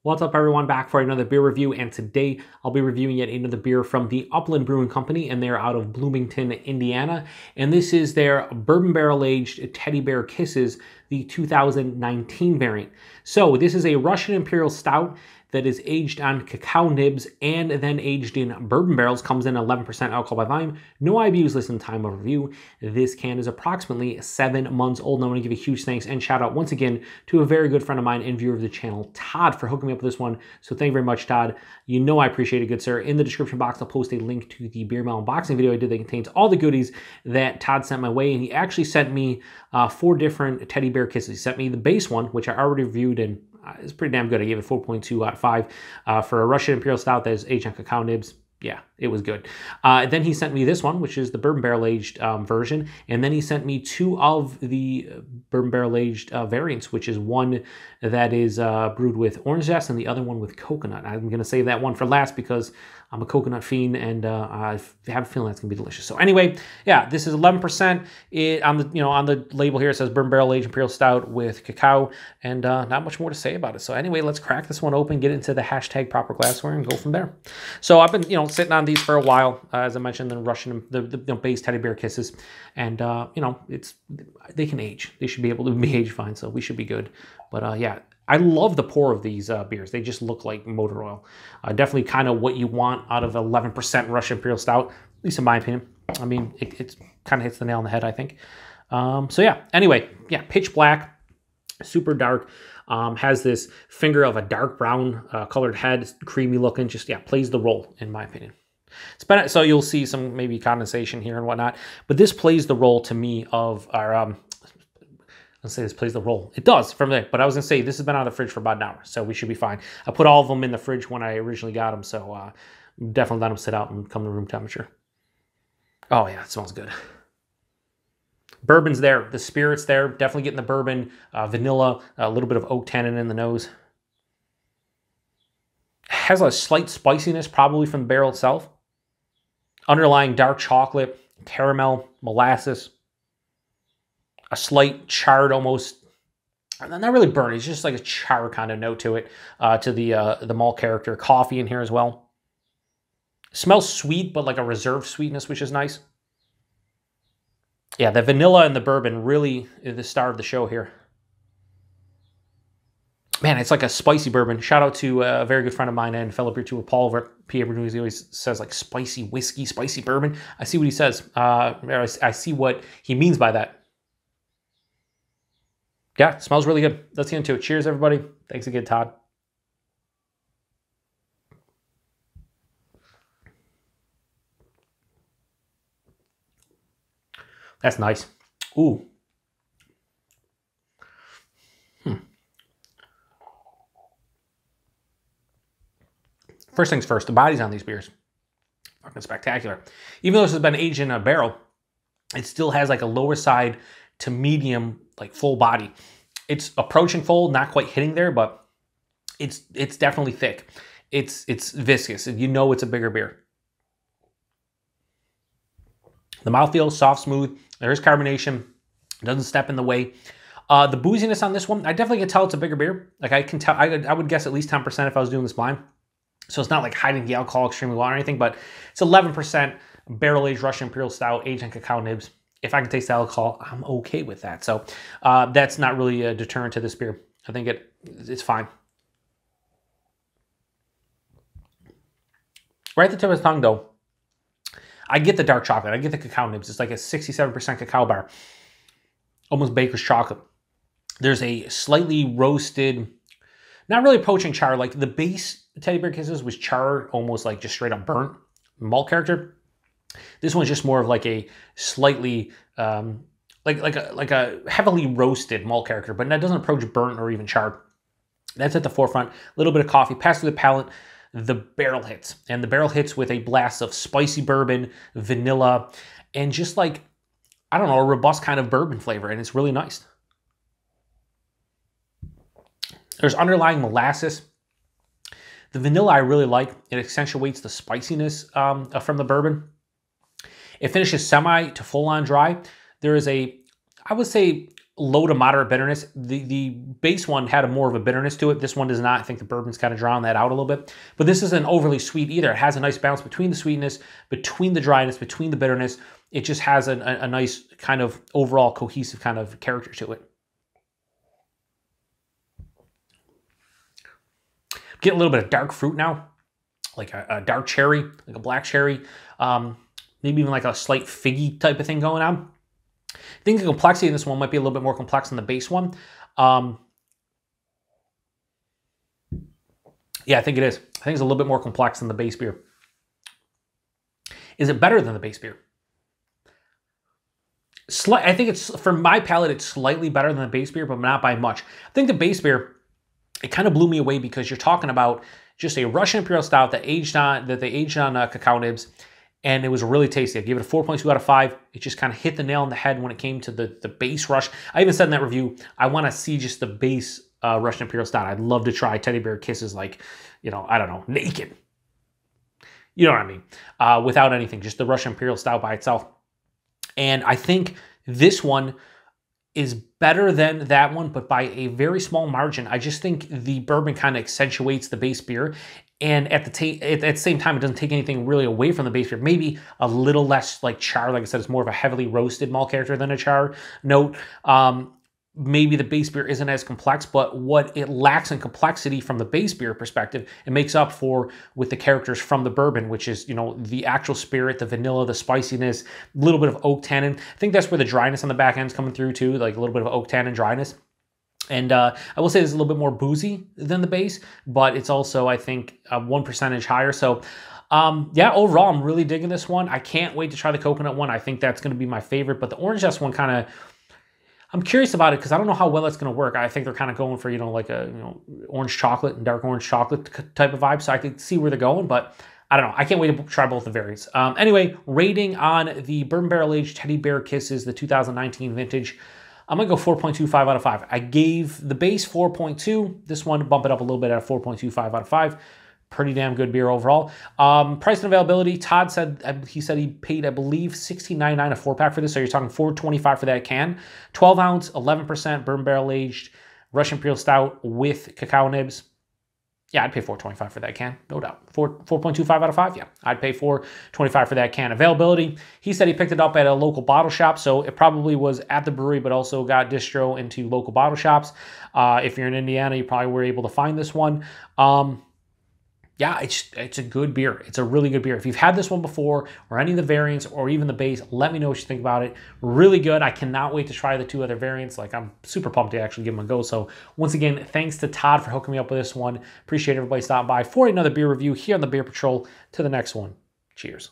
What's up, everyone? Back for another beer review, and today I'll be reviewing yet another beer from the Upland Brewing Company, and they're out of Bloomington, Indiana. And this is their Bourbon Barrel Aged Teddy Bear Kisses, the 2019 variant. So this is a Russian Imperial Stout that is aged on cacao nibs and then aged in bourbon barrels. Comes in 11% alcohol by volume. No IBUs listed in time of review. This can is approximately 7 months old. And I want to give a huge thanks and shout out once again to a very good friend of mine and viewer of the channel, Todd, for hooking me up with this one. So thank you very much, Todd. You know I appreciate it, good sir. In the description box, I'll post a link to the beer mail unboxing video I did that contains all the goodies that Todd sent my way. And he actually sent me 4 different teddy bear kisses. He sent me the base one, which I already reviewed, and it's pretty damn good. I gave it 4.2 out of 5 for a Russian Imperial Stout that is aged on cacao nibs. Yeah, it was good. Then he sent me this one, which is the bourbon barrel aged version. And then he sent me 2 of the bourbon barrel aged variants, which is one that is brewed with orange zest and the other one with coconut. I'm going to save that one for last because I'm a coconut fiend, and I have a feeling that's going to be delicious. So anyway, yeah, this is 11%. On the label here it says bourbon barrel aged Imperial Stout with cacao, and not much more to say about it. So anyway, let's crack this one open, get into the hashtag proper glassware, and go from there. So I've been sitting on these for a while, as I mentioned, the base teddy bear kisses, and they can age. They should be able to be aged fine, so we should be good. But yeah, I love the pour of these beers. They just look like motor oil. Definitely kind of what you want out of 11% Russian Imperial Stout, at least in my opinion. I mean, it kind of hits the nail on the head, I think. So yeah, anyway, yeah, pitch black, super dark. Has this finger of a dark brown colored head, creamy looking, just, yeah, plays the role, in my opinion. So you'll see some maybe condensation here and whatnot, but this plays the role to me of our, let's say this plays the role. It does from there, but I was gonna say this has been out of the fridge for about an hour, so we should be fine. I put all of them in the fridge when I originally got them, so definitely let them sit out and come to room temperature. Oh yeah, it smells good. Bourbon's there, the spirit's there, definitely getting the bourbon, vanilla, a little bit of oak tannin in the nose. Has a slight spiciness probably from the barrel itself. Underlying dark chocolate, caramel, molasses. A slight charred, almost, not really burnt, it's just like a char kind of note to it, to the malt character. Coffee in here as well. Smells sweet, but like a reserved sweetness, which is nice. Yeah, the vanilla and the bourbon really is the star of the show here. Man, it's like a spicy bourbon. Shout out to a very good friend of mine and fellow beer tour, Paul, over at PA Brew. He always says like spicy whiskey, spicy bourbon. I see what he says. I see what he means by that. Yeah, it smells really good. Let's get into it. Cheers, everybody. Thanks again, Todd. That's nice. Ooh. First things first, the bodies on these beers, fucking spectacular. Even though this has been aged in a barrel, it still has like a lower side to medium, like full body. It's approaching full, not quite hitting there, but it's definitely thick. It's viscous, and you know it's a bigger beer. The mouthfeel, soft, smooth. There is carbonation. It doesn't step in the way. The booziness on this one, I definitely can tell it's a bigger beer. Like I can tell, I would guess at least 10% if I was doing this blind. So it's not like hiding the alcohol extremely well or anything, but it's 11% barrel-aged Russian Imperial Stout, aged on cacao nibs. If I can taste the alcohol, I'm okay with that. So that's not really a deterrent to this beer. I think it's fine. Right at the tip of the tongue, though, I get the dark chocolate. I get the cacao nibs. It's like a 67% cacao bar. Almost baker's chocolate. There's a slightly roasted, not really approaching char. Like the base Teddy Bear Kisses was char, almost like just straight up burnt malt character. This one's just more of like a slightly, like a heavily roasted malt character, but that doesn't approach burnt or even charred. That's at the forefront. A little bit of coffee, pass through the palate. The barrel hits, and the barrel hits with a blast of spicy bourbon, vanilla, and just like, I don't know, a robust kind of bourbon flavor, and it's really nice. There's underlying molasses. The vanilla I really like. It accentuates the spiciness from the bourbon. It finishes semi to full on dry. There is I would say, low to moderate bitterness. The base one had more of a bitterness to it. This one does not. I think the bourbon's kind of drawing that out a little bit. But this isn't overly sweet either. It has a nice balance between the sweetness, between the dryness, between the bitterness. It just has a nice kind of overall cohesive kind of character to it. Get a little bit of dark fruit now, like a dark cherry, like a black cherry, maybe even like a slight figgy type of thing going on. I think the complexity in this one might be a little bit more complex than the base one. Yeah, I think it is. I think it's a little bit more complex than the base beer. Is it better than the base beer? I think it's, for my palate, it's slightly better than the base beer, but not by much. I think the base beer, it kind of blew me away because you're talking about just a Russian Imperial Stout that they aged on cacao nibs, and it was really tasty. I gave it a 4.2 out of 5. It just kind of hit the nail on the head when it came to the base rush. I even said in that review, I want to see just the base Russian Imperial Stout. I'd love to try Teddy Bear Kisses, like, you know, I don't know, naked. You know what I mean? Without anything, just the Russian Imperial Stout by itself. And I think this one is better than that one, but by a very small margin. I just think the bourbon kind of accentuates the base beer, and at the same time, it doesn't take anything really away from the base beer. Maybe a little less like char. Like I said, it's more of a heavily roasted malt character than a char note. Maybe the base beer isn't as complex, but what it lacks in complexity from the base beer perspective, it makes up for with the characters from the bourbon, which is, you know, the actual spirit, the vanilla, the spiciness, a little bit of oak tannin. I think that's where the dryness on the back end is coming through too, like a little bit of oak tannin dryness. And I will say it's a little bit more boozy than the base, but it's also, I think, 1% higher. So yeah, overall, I'm really digging this one. I can't wait to try the coconut one. I think that's going to be my favorite, but the orange zest one kind of, I'm curious about it because I don't know how well it's going to work. I think they're kind of going for, you know, like a, you know, orange chocolate and dark orange chocolate type of vibe. So I could see where they're going, but I don't know. I can't wait to try both the variants. Anyway, rating on the Bourbon Barrel Aged Teddy Bear Kisses, the 2019 vintage, I'm going to go 4.25 out of 5. I gave the base 4.2. This one, bump it up a little bit at 4.25 out of 5. Pretty damn good beer overall. Price and availability, Todd said, he paid, I believe, $16.99 a 4-pack for this, so you're talking $4.25 for that can. 12 ounce, 11% bourbon barrel aged Russian Imperial Stout with cacao nibs. Yeah, I'd pay $4.25 for that can, no doubt. 4.25 out of 5, yeah. I'd pay $4.25 for that can. Availability, he said he picked it up at a local bottle shop, so it probably was at the brewery, but also got distro into local bottle shops. If you're in Indiana, you probably were able to find this one. Yeah, it's a good beer. It's a really good beer. If you've had this one before, or any of the variants, or even the base, let me know what you think about it. Really good. I cannot wait to try the 2 other variants. Like, I'm super pumped to actually give them a go. So once again, thanks to Todd for hooking me up with this one. Appreciate everybody stopping by for another beer review here on the Beer Patrol. To the next one. Cheers.